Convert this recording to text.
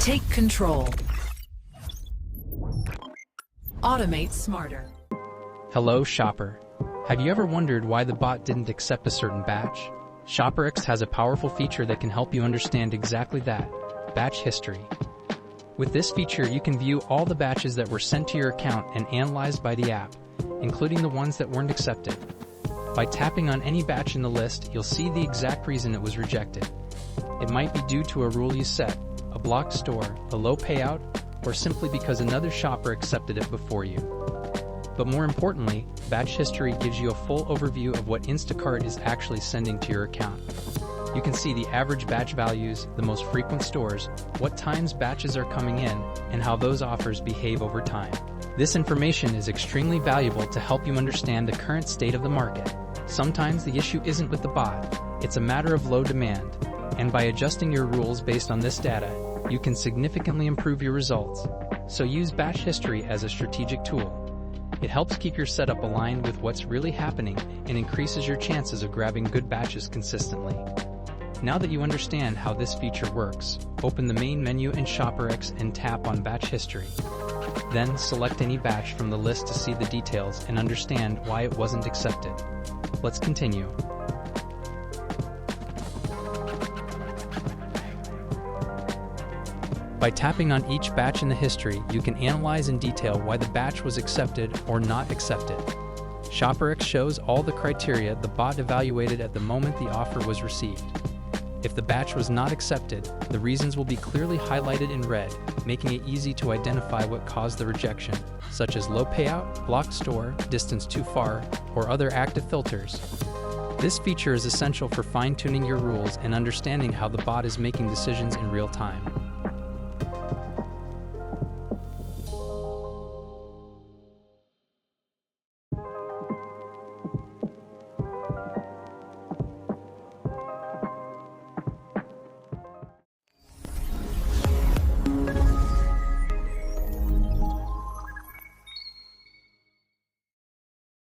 Take control. Automate smarter. Hello, shopper. Have you ever wondered why the bot didn't accept a certain batch? ShopperX has a powerful feature that can help you understand exactly that: batch history. With this feature, you can view all the batches that were sent to your account and analyzed by the app, including the ones that weren't accepted. By tapping on any batch in the list, you'll see the exact reason it was rejected. It might be due to a rule you set, a blocked store, a low payout, or simply because another shopper accepted it before you. But more importantly, batch history gives you a full overview of what Instacart is actually sending to your account. You can see the average batch values, the most frequent stores, what times batches are coming in, and how those offers behave over time. This information is extremely valuable to help you understand the current state of the market. Sometimes the issue isn't with the bot, it's a matter of low demand, and by adjusting your rules based on this data, you can significantly improve your results. So use batch history as a strategic tool. It helps keep your setup aligned with what's really happening and increases your chances of grabbing good batches consistently. Now that you understand how this feature works, open the main menu in ShopperX and tap on Batch History. Then select any batch from the list to see the details and understand why it wasn't accepted. Let's continue. By tapping on each batch in the history, you can analyze in detail why the batch was accepted or not accepted. ShopperX shows all the criteria the bot evaluated at the moment the offer was received. If the batch was not accepted, the reasons will be clearly highlighted in red, making it easy to identify what caused the rejection, such as low payout, blocked store, distance too far, or other active filters. This feature is essential for fine-tuning your rules and understanding how the bot is making decisions in real time.